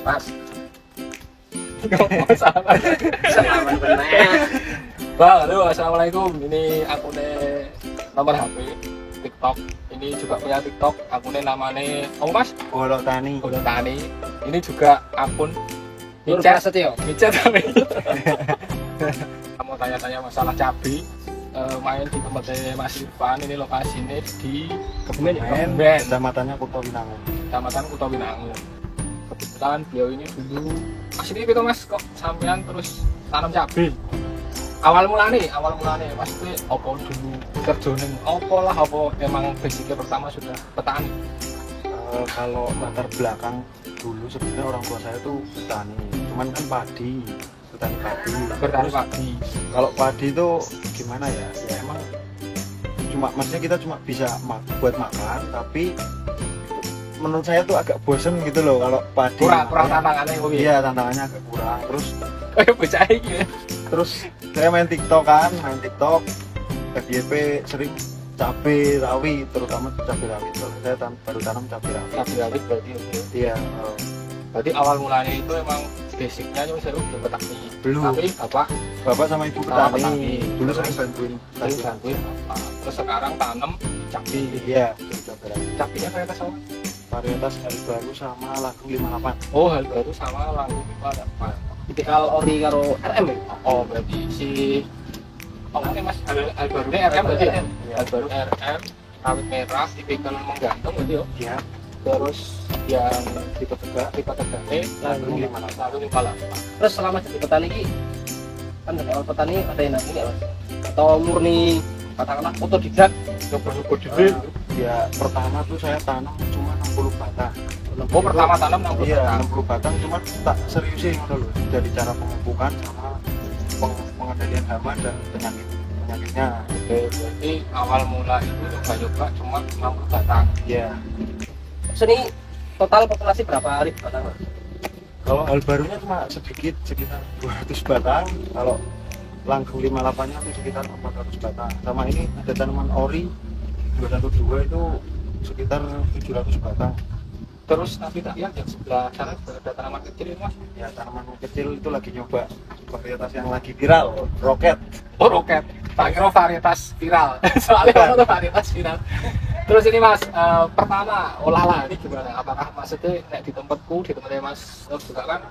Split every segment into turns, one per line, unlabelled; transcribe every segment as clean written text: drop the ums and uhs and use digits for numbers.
Mas. Salaman bener. Bang, halo, assalamualaikum. Ini akunnya nomor HP TikTok. Ini juga punya TikTok. Akunnya namanya Mas
Golok Tani.
Ini juga akun Micet Setio. Micet tapi. Kamu tanya-tanya masalah cabai. Main di tempatnya Mas Irfan. Ini lokasinya di Kebumen,
Kecamatannya Kutowinangun.
Kecamatan Kutowinangun. Kebetulan beliau ini dulu asli itu Mas kok sampean terus tanam cabai. Awal mulane pasti apa dulu kerjane apa emang basicnya pertama sudah petani.
Kalau latar belakang dulu sebenarnya orang tua saya tuh petani, cuman kan petani padi. Kalau padi itu gimana ya? Ya emang maksudnya kita cuma bisa buat makan, tapi menurut saya tuh agak bosen gitu loh kalau padi.
Kurang tantangannya kok.
Iya, tantangannya agak kurang. Terus
kayak bocah iki ya.
Terus saya main TikTok, FYP sering cabai rawit, terutama cabai rawit. Saya baru tanam cabai rawit.
Cabai rawit berarti
iya.
Berarti awal mulanya itu emang basicnya cuma seru belum petani.
Belum.
Tapi
bapak sama ibu petani. Dulu saya bantuin.
Terus sekarang tanam cabai.
Iya.
Cabainya varietas apa?
Varietas hal baru sama lagung 58.
Oh, hal baru sama lagung 58.
Tipikal ori karo RM ya?
Oh, berarti si oke Mas, hal barunya RM berarti ya? Hal baru RM, rawit merah, tipikal menggantung berarti ya?
Iya.
Terus yang tipe tegak lagung 58.
Terus selama jadi petani ini kan dari awal petani ada yang nanti nggak Mas? Atau murni katakanlah otodidak?
Yang bersyukur diri.
Ya pertama tuh saya tanam cuma 60 batang.
Oh, pertama tanam 60
iya,
batang.
60 batang cuma tak seriusin dulu dari cara pemupukan sama pengendalian hama dan penyakitnya.
Oke, berarti awal mula itu coba cuma 60 batang.
Iya.
Sini total populasi berapa ribu batang Mas?
Kalau hal barunya cuma sedikit, sekitar 200 batang. Kalau langsung 58-nya itu sekitar 400 batang. Sama ini ada tanaman ori 212 itu sekitar 700 batang.
Terus tapi tak lihat yang sebelah sana juga ada tanaman kecil ini Mas.
Ya tanaman kecil itu lagi nyoba varietas yang lagi viral, roket.
Oh, roket. Tak kira varietas viral. Soalnya itu varietas viral. Terus ini Mas, pertama olahlah ini gimana? Apakah maksudnya di tempatku, di tempatnya Mas juga kan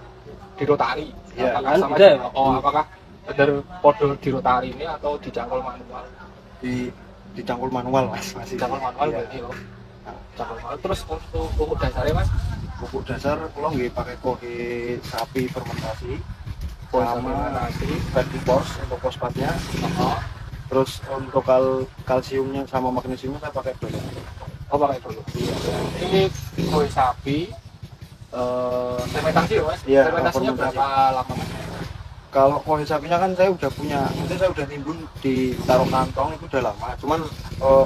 di rotari?
Ya,
apakah
kan,
sama
ada.
apakah benar podo di rotari ini atau dicangkul manual?
Dicangkul manual Mas, masih.
Dicangkul manual
Iya.
berarti loh. Cangkul manual. Terus untuk pupuk dasarnya Mas?
Pupuk dasar kalau nggak pakai kohe sapi fermentasi sama vertipors untuk fosfatnya. Terus untuk kalsiumnya sama magnesiumnya saya pakai dulu.
Oh, pakai dulu. Ini kue sapi fermentasi ya Mas?
Iya,
Fermentasinya
fermentasi.
berapa lama Mas?
Kalau kohe sapinya kan saya udah punya, itu saya udah timbun di taruh kantong itu udah lama. Cuman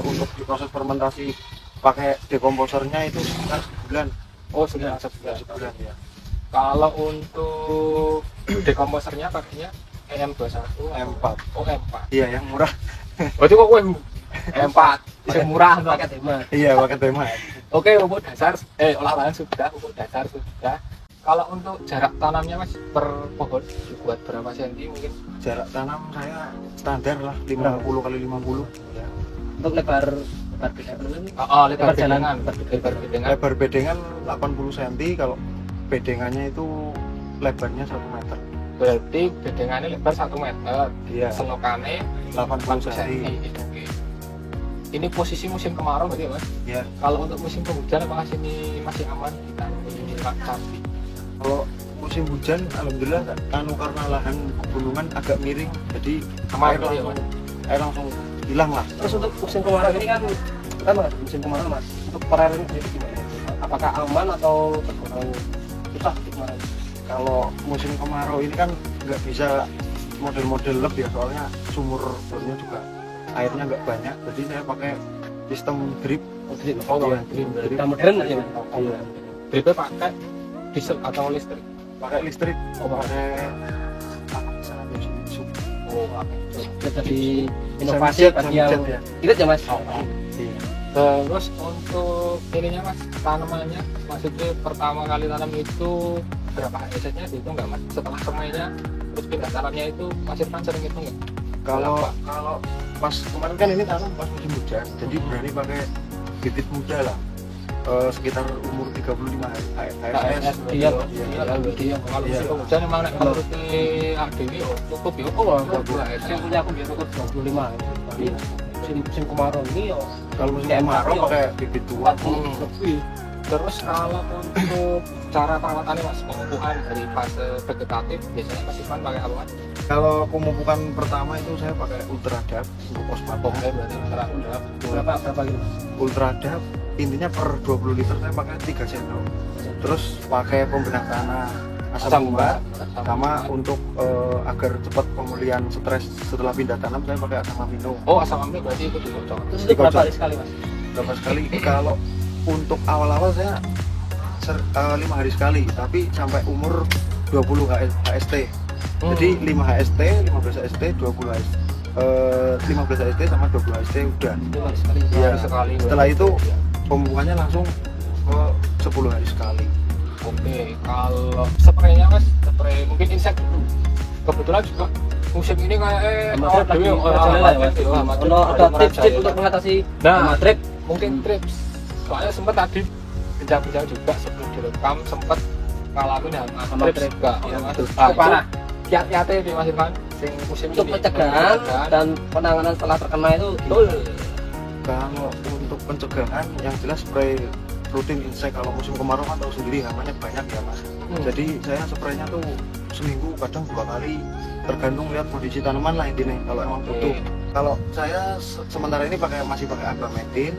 untuk di proses fermentasi pakai dekomposernya itu sekitar sebulan.
Oh, sebulan
Ya.
Kalau untuk dekomposernya pakainya M21,
M4.
Oh, M4.
Iya yang murah.
Berarti kok gue M4 yang murah tuh.
Pakai tema.
Iya pakai tema.
Oke, pupuk dasar olahan sudah, pupuk dasar sudah. Kalau untuk jarak tanamnya Mas per pohon dibuat berapa senti mungkin?
Jarak tanam saya standar lah 50 kali 50 ya.
Untuk lebar bedengan.
Lebar bedengan. Lebar bedengan.
Lebar bedengan 80 cm, kalau bedengannya itu lebarnya 1 meter.
Berarti bedengannya lebar 1 meter.
Iya.
Selokannya
80
cm.
cm.
Oke. Ini posisi musim kemarau berarti ya Mas?
Ya.
Kalau untuk musim penghujan apakah sini masih aman kita ini cabai?
Kalau musim hujan alhamdulillah karena lahan pegunungan agak miring, jadi
Aman
air
ya, Mas?
langsung hilang lah.
Terus untuk musim kemarau ini kan Mas, musim kemarau Mas. Untuk perairan ini gimana? Apakah aman atau tergolong susah gimana?
Kalau musim kemarau ini kan nggak bisa model-model leb ya, soalnya sumur bornya juga airnya nggak banyak, jadi saya pakai sistem drip.
Oh,
Iya,
drip.
Kita modern aja Mas.
Iya.
Dripnya pakai diesel atau listrik?
Pakai listrik. pakai
Oh,
Jadi inovasi bagi yang
ya.
irit ya Mas.
Iya.
terus untuk ininya Mas, tanamannya, maksudnya pertama kali tanam itu berapa HSS-nya itu nggak mas? Setelah semainya terus pindah tanamnya itu Mas Irfan sering itu nggak?
Kalau pas kemarin kan ini tanam pas musim hujan, jadi berani pakai bibit muda lah. Sekitar umur 35 HSS.
Iya,
iya.
Kalau
Iya.
musim hujan emang nek menurut ADW cukup ya. Oh,
Saya punya aku biasa ikut 25 tapi musim kemarau ini
Kalau musim
Kayak
kemarau
Mario.
pakai bibit tua.
lebih. Terus kalau untuk cara perawatannya mas, pemupukan dari fase vegetatif biasanya Mas Irfan pakai apa mas?
Kalau pemupukan pertama itu saya pakai Ultradap untuk pos batang.
Berarti terang
berapa gitu?
Ultradap intinya per 20 liter saya pakai 3 sendok. Terus pakai pembenak tanah asam gumbar sama untuk agar cepat pemulihan stres setelah pindah tanam saya pakai asam amino.
Oh, asam amino berarti itu dikocok.
Terus itu berapa kali sekali mas?
Berapa sekali? Kalau untuk awal-awal saya 5 hari sekali, tapi sampai umur 20 HST. Jadi 5 HST, 15 HST, 20 HST. 15 HST sama 20 HST udah.
5 hari sekali.
Iya.
Sekali.
Setelah itu pemupukannya langsung ke 10 hari sekali.
Oke, kalau spraynya mas, spray mungkin insek dulu. Kebetulan juga musim ini kayak
Hamatrip lagi merajalela ya mas? Kalau ada tips-tips untuk mengatasi hamatrip
mungkin trips. Soalnya sempat tadi bincang-bincang juga sebelum direkam sempat ngalamin hamatrip juga. Ya mas.
Cukup parah.
Kiat-kiatnya di Mas Irfan, sing musim
untuk
ini.
pencegahan dan penanganan setelah terkena itu
Betul.
Kalau untuk pencegahan yang jelas spray rutin insek. Kalau musim kemarau kan tahu sendiri hamanya banyak ya mas. Jadi saya spraynya tuh seminggu kadang 2 kali, tergantung lihat kondisi tanaman lah intinya kalau emang butuh. Kalau saya sementara ini masih pakai Abametin,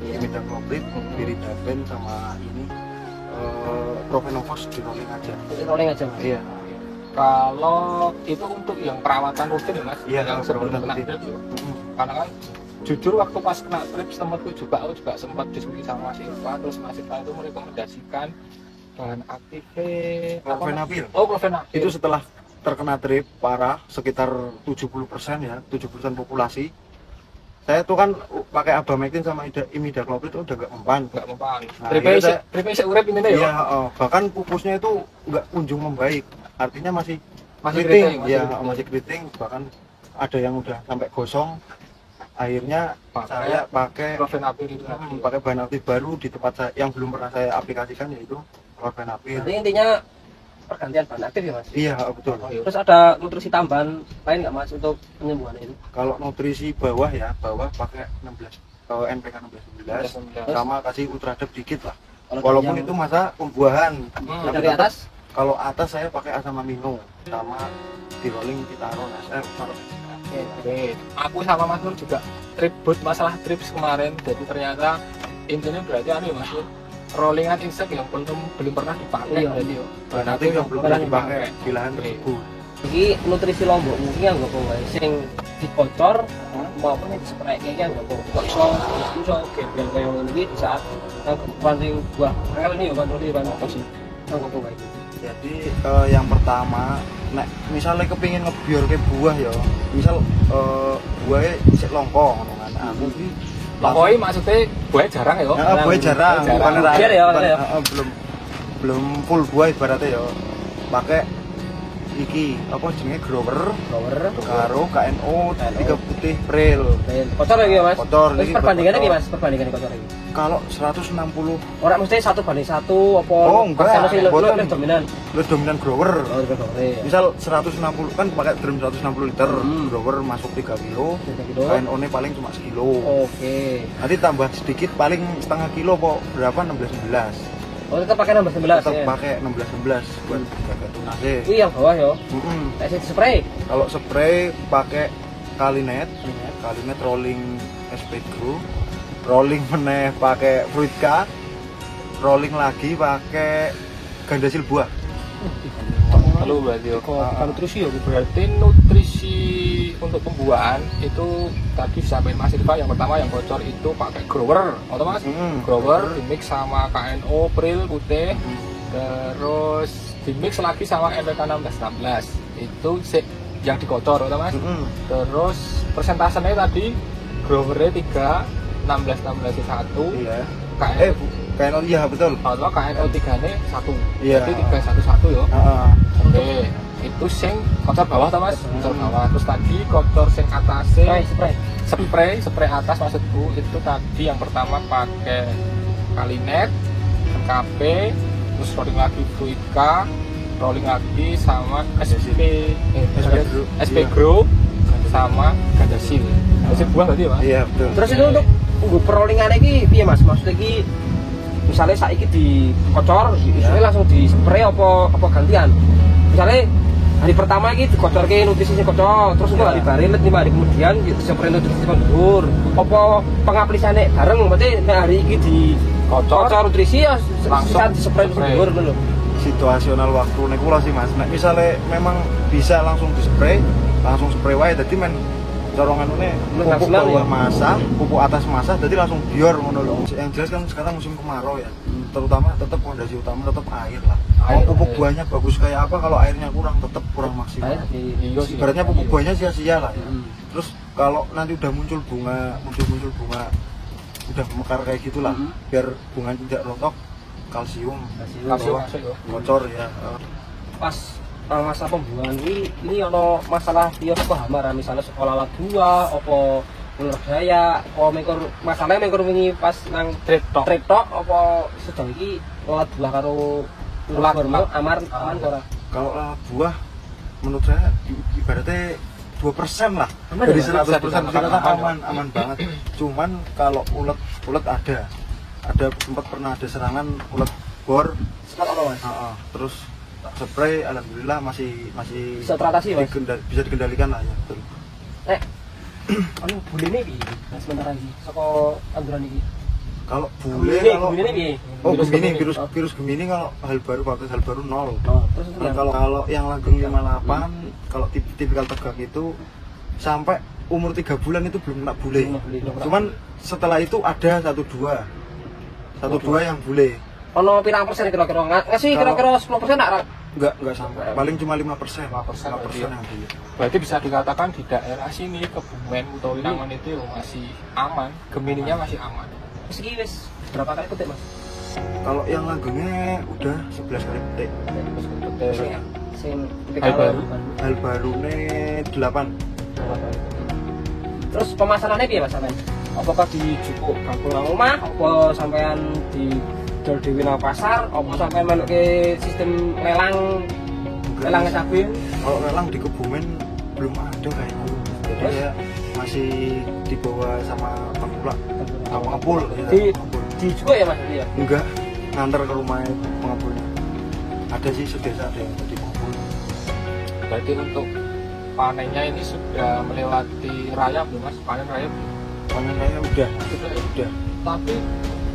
Imidacloprid, Viridapen sama ini Profenofos di rolling aja.
rolling aja mas.
Iya.
Kalau itu untuk yang perawatan rutin ya mas,
Iya,
yang sebelum
perawatan
kena
rutin.
drip ya. Karena kan jujur waktu pas kena drip temanku juga, aku juga sempat diskusi sama Mas Irfan, terus Mas Irfan itu merekomendasikan bahan aktif
Clofenapil.
Oh, Clofenapil.
Itu setelah terkena drip parah sekitar 70% ya, 70% populasi. Saya tuh kan pakai Abametin sama Imidacloprid itu udah gak mempan.
nggak mempan.
Nah,
Dripnya saya urep ini
Iya,
ya.
bahkan pupusnya itu nggak kunjung membaik. Artinya masih
Masih
keriting,
keriting,
ya masih keriting. Bahkan ada yang udah sampai gosong. Akhirnya saya pakai
Clofenapil itu.
pakai bahan aktif baru di tempat saya yang belum pernah saya aplikasikan yaitu Clofenapil.
Jadi intinya pergantian bahan aktif ya mas.
Iya betul.
Terus ada nutrisi tambahan lain nggak mas untuk penyembuhan itu?
Kalau nutrisi bawah ya bawah pakai 16 NPK 16 sama kasih Ultradap dikit lah.
Kalau
Walaupun
yang
itu masa pembuahan.
dari atas
Kalau atas saya pakai asam amino sama di rolling Vitaron SR.
Oke. Aku sama Mas Nur juga tribut masalah trips kemarin. Jadi ternyata intinya berarti anu ya Mas Nur, rollingan insek yang belum pernah dipakai.
Iya.
Jadi yo.
Bahan aktif yang belum pernah dipakai di lahan
Oke.
tersebut.
ini nutrisi lombok mungkin yang nggak boleh sing dikocor maupun yang spray kayak nggak boleh kok iso gembel kayak ini di saat pancing buah rel ini ya kan nutrisi bahan apa sih nggak boleh.
Jadi yang pertama, nek misalnya kepingin ngebior ke buah ya, misal buahnya isek longkong, aku sih
Lokoi maksudnya buahnya jarang ya.
buahnya jarang,
Jarang.
bukan
Biar ya,
bukan-
ya.
belum full buah ibaratnya ya, pakai iki apa jenenge grower
Blower
karo KNO 3 putih pril
kocor lagi ya mas.
kotor
Terus
ini
perbandingannya
kotor.
gimana mas? Perbandingannya kocor lagi.
Kalau 160
Orang mesti 1:1 apa?
Oh, enggak.
Masih lebih
Boten.
dominan.
lebih dominan grower.
Oh, lebih dominan.
Misal 160 kan pakai drum 160 liter,
Hmm.
grower masuk 3 kilo,
3 kilo.
KNO nya paling cuma sekilo.
Oke.
Nanti tambah sedikit paling setengah kilo kok berapa 16
Oh, tetap pakai nomor 11
tetap
ya.
pakai 16 buat jaga tunasnya.
Ini yang bawah ya.
Mm-mm.
Kayak spray.
Kalau spray pakai Kalinet rolling SP Grow, rolling meneh pakai Fruitka, rolling lagi pakai Gandasil buah.
Lalu berarti ya.
Kok nutrisi ya gitu.
Berarti nutrisi untuk pembuahan itu tadi disampaikan Mas Irfan, yang pertama yang bocor itu pakai grower, atau Mas? Grower dimix sama KNO pril putih, terus dimix lagi sama NPK 1616 itu yang dikocor, atau Mas? Terus persentasenya tadi growernya 3, 1616 1,
Iya.
KNO
KNL iya betul.
Kalau KNL 3 nya 1.
Iya.
Jadi 311 ya.
Heeh.
Oke. Itu sing kocor bawah ta Mas? Kocor bawah. Terus tadi kocor sing atase spray atas maksudku itu tadi yang pertama pakai Kalinet, KP, terus rolling lagi Fruitka, rolling lagi sama SP Grow sama Gandasil. Gandasil buah tadi ya Mas?
Iya betul.
Terus itu untuk perolingane iki piye Mas? Maksudnya iki misalnya saiki dikocor, isine langsung di spray apa gantian? Misalnya hari pertama iki dikocorke nutrisinya kocor, terus kok hari barilet 5 hari kemudian spray nutrisi kondur. Apa pengaplikasiane bareng berarti nek hari iki dikocor nutrisi ya langsung di spray kondur ngono lho.
Situasional waktu niku lho sih Mas. Nek misale memang bisa langsung di spray, langsung spray wae dadi men coronganune pupuk bawah masa, pupuk atas masa jadi langsung bior ngono lho. Yang jelas kan sekarang musim kemarau ya. Terutama tetap fondasi utama tetap air lah. Mau pupuk buahnya bagus kayak apa kalau airnya kurang tetap kurang maksimal. Ibaratnya pupuk buahnya sia-sia lah ya. Terus kalau nanti udah muncul bunga udah mekar kayak gitulah biar bunga tidak rontok kalsium bocor ya.
Pas masa pembuahan ini ono masalah dia hama misalnya sekolah ladua apa ular daya apa mengkor masalahnya mengkor wingi pas nang tretok apa sedang iki ladua karo ular aman ora.
Kalau buah menurut saya ibaratnya 2% lah dari 100% kita aman banget. Cuman kalau ulet ada sempat pernah ada serangan ulet bor. Terus spray alhamdulillah masih
bisa teratasi Mas.
Bisa dikendalikan lah ya betul.
Anu bulene iki sebentar lagi saka tanduran iki.
Kalau bule virus Gemini kalau hal baru 0.
Terus
Kalau yang langgeng 58 kalau tipikal tegak itu sampai umur 3 bulan itu belum kena bule. Cuman setelah itu ada 1-2 yang bule.
Ono pirang persen kira-kira ngasih kira-kira 10%
enggak sampai. Paling cuma 5%. 5% yang bule.
Berarti bisa dikatakan di daerah sini Kebumen atau Winangun itu masih aman, Gemininya masih aman.
Meski wis berapa kali petik Mas?
Kalau yang langgengnya udah 11 kali petik.
Sing
Hal baru nih 8.
Terus pemasarannya piye Mas sampean? Apakah di Jupuk kampung omah apa sampean di jual dewi nang pasar apa sampean menuke sistem lelang cabai?
Kalau lelang di Kebumen belum ada kayaknya. Jadi ya masih dibawa sama pengepul.
Di Jupuk ya Mas ya?
Enggak, nganter ke rumah pengepulnya. Ada sih sedesa ada yang di pengepul.
Berarti untuk panennya ini sudah melewati raya belum Mas? Panen raya
udah.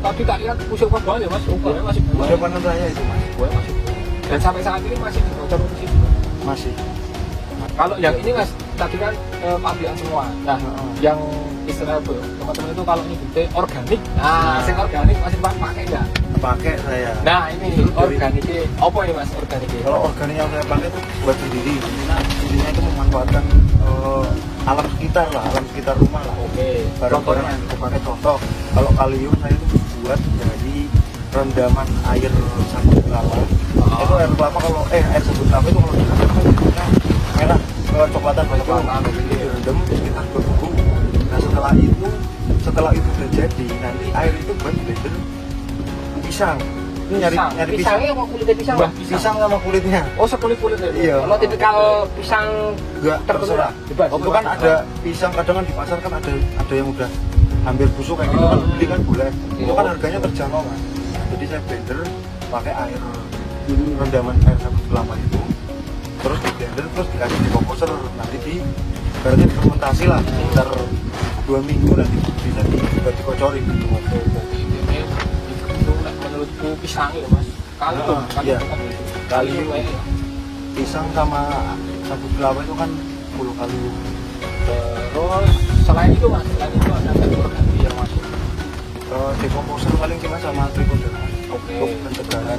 Tapi tak lihat musim buah ya Mas, buahnya masih buah.
Udah panen raya itu Mas.
Buahnya masih buah. Dan sampai saat ini masih dibocor di situ.
Masih.
Kalau yang ini Mas, tadi kan pabrikan semua. Nah, yang istilah apa? Teman-teman itu kalau nyebutnya organik. Nah, sing organik masih pakai enggak?
Pakai saya.
Nah, ini organiknya apa ya Mas organiknya?
Kalau organik yang saya pakai itu buat sendiri. Intinya itu memanfaatkan alam sekitar lah, alam sekitar rumah lah.
Oke.
Barang-barang yang aku pakai contoh. Kalau kalium saya itu buat dari rendaman air sabut kelapa. Itu air kelapa kalau air sabut kelapa itu kalau dikasih merah kecoklatan banyak banget. Direndam sekitar 2 minggu. Nah setelah itu udah jadi nanti air itu buat blender pisang. Nyari
pisangnya apa kulitnya pisang?
Pisang sama kulitnya.
Oh, sekulit-kulitnya.
Iya.
Kalau tipikal pisang
enggak terserah. Waktu kan ada pisang kadang kan di pasar kan ada yang udah hampir busuk kayak gitu kan beli kan boleh. Itu kan harganya terjangkau kan. Jadi saya blender pakai air rendaman air sabut kelapa itu. Terus di blender terus dikasih di komposer nanti berarti fermentasi lah sekitar 2 minggu nanti bisa dikocorin gitu.
Menurutku pisang ya Mas. Kalium
pisang sama sabut kelapa itu kan full kalium.
Terus selain itu Mas, ada organik yang masuk.
Dekomposer paling cuma sama trichoderma.
Oke.
Pencegahan.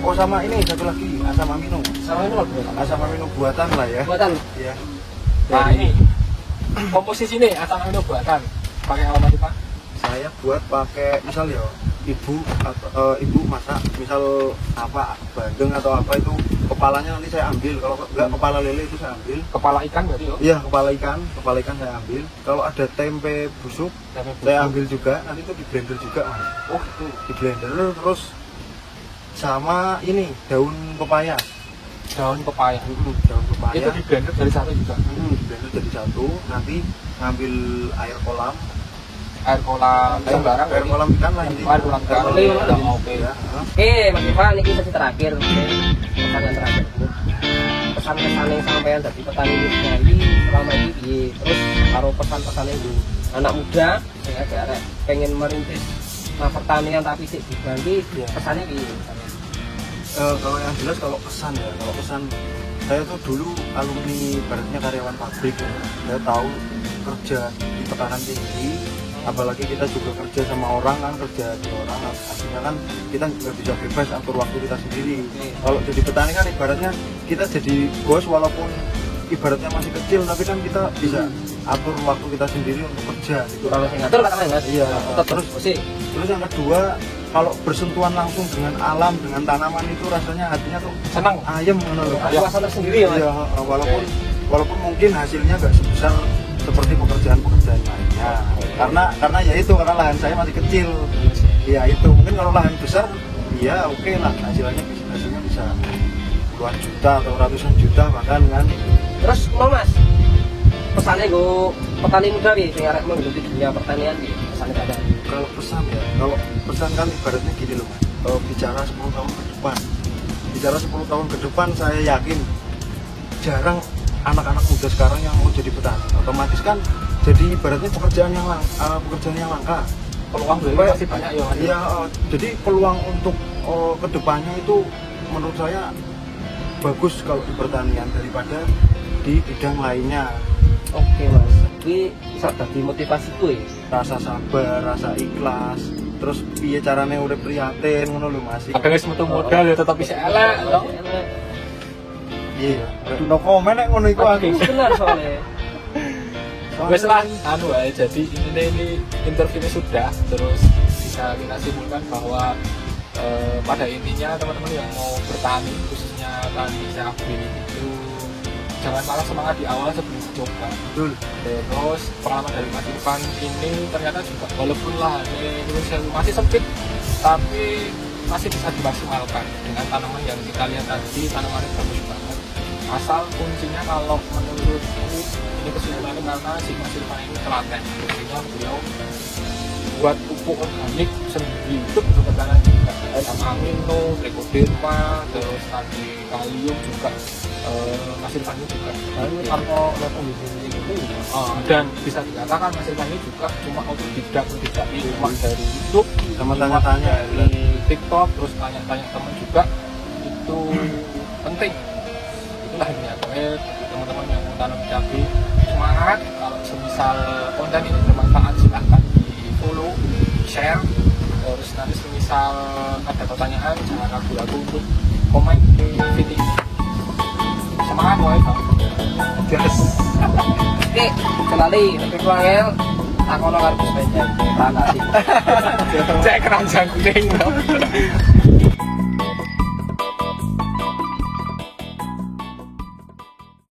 Oh sama ini satu lagi asam amino. Asam amino buatan lah ya.
Buatan.
Iya.
Nah ini komposisi nih asam amino buatan. Pakai apa Mas Pak?
Saya buat pakai misal ya ibu masak misal apa bandeng atau apa itu kepalanya nanti saya ambil, kalau enggak kepala lele itu saya ambil.
Kepala ikan berarti ya?
Iya, kepala ikan saya ambil. Kalau ada tempe busuk saya ambil juga, nanti itu di blender juga Mas.
Oh itu
Di blender terus sama ini daun pepaya.
daun pepaya.
Daun pepaya
Itu di blender dari satu juga.
di blender jadi satu, nanti ngambil air kolam
Sembarang
air kolam ikan lah ini.
Air kolam ikan. Oke.
Ya.
Oke, Mas Ivan, ini sesi terakhir, pesan yang terakhir. Pesan-pesan yang sampean dari petani ini selama ini piye? Terus karo pesan-pesan itu anak muda saya ada pengen merintis pertanian tapi sih diganti pesannya piye?
Kalau yang jelas kalau pesan saya tuh dulu alumni baratnya karyawan pabrik ya. Saya tahu kerja di tekanan tinggi, apalagi kita juga kerja sama orang kan, kerja di orang artinya kan kita juga bisa bebas atur waktu kita sendiri. Kalau jadi petani kan ibaratnya kita jadi bos walaupun ibaratnya masih kecil, tapi kan kita bisa atur waktu kita sendiri untuk kerja gitu.
Kalau saya ngatur katakan Mas.
Iya.
Terus
yang kedua, kalau bersentuhan langsung dengan alam, dengan tanaman itu rasanya hatinya tuh
Senang.
ayem menurut
suasana sendiri ya Mas.
Iya, walaupun mungkin hasilnya nggak sebesar seperti pekerjaan-pekerjaan lainnya. Karena ya itu, karena lahan saya masih kecil. Ya itu, mungkin kalau lahan besar ya oke lah, hasilnya bisa puluhan juta atau ratusan juta bahkan kan.
Terus mau Mas, pesannya gue petani muda nih, yang arek menggeluti dunia pertanian nih, pesannya ada.
Kalau pesan kan ibaratnya gini loh Mas. Kalau bicara 10 tahun ke depan, 10 tahun ke depan saya yakin jarang anak-anak muda sekarang yang mau jadi petani. Otomatis kan jadi ibaratnya pekerjaan yang langka.
Peluang beli pasti banyak ya Mas.
Iya, jadi peluang untuk kedepannya itu menurut saya bagus kalau di pertanian daripada di bidang lainnya.
Oke Mas, ini bisa jadi motivasi gue.
Rasa sabar, rasa ikhlas, terus piye carane urip prihatin ngono lho Mas.
Kadang wis metu modal ya tetap bisa elek.
Iya, no komen nek ngono iku aku.
Benar soalnya.
Wes lah, jadi ini interviewnya sudah, terus bisa kita simpulkan bahwa pada intinya teman-teman yang mau bertani, khususnya tani cabai itu jangan malah semangat di awal sebelum coba.
Betul.
Terus pengalaman dari Mas Irfan ini ternyata juga walaupun lahannya Indonesia masih sempit, tapi masih bisa dimaksimalkan dengan tanaman yang kita lihat tadi, tanamannya bagus banget. Asal kuncinya kalau menurutku ini kesimpulannya karena si Mas Irfan ini telaten, buktinya beliau buat pupuk organik sendiri itu berkenalan juga sama amino, trichoderma, terus tadi kalium juga Mas Irfan ini juga dan bisa dikatakan Mas Irfan ini juga cuma otodidak, tidak cuma dari YouTube
sama tanya-tanya
dari TikTok, terus tanya-tanya teman juga itu penting. Itulah ini ya, teman-teman yang mau tanam cabai semangat. Kalau semisal konten ini bermanfaat silahkan di follow, share, terus nanti semisal ada pertanyaan jangan ragu-ragu untuk komen di video ini. Semangat woy Bang. Yes.
Oke, kenali lebih kurangnya aku harus belajar. Terima kasih.
Cek keranjang kuning.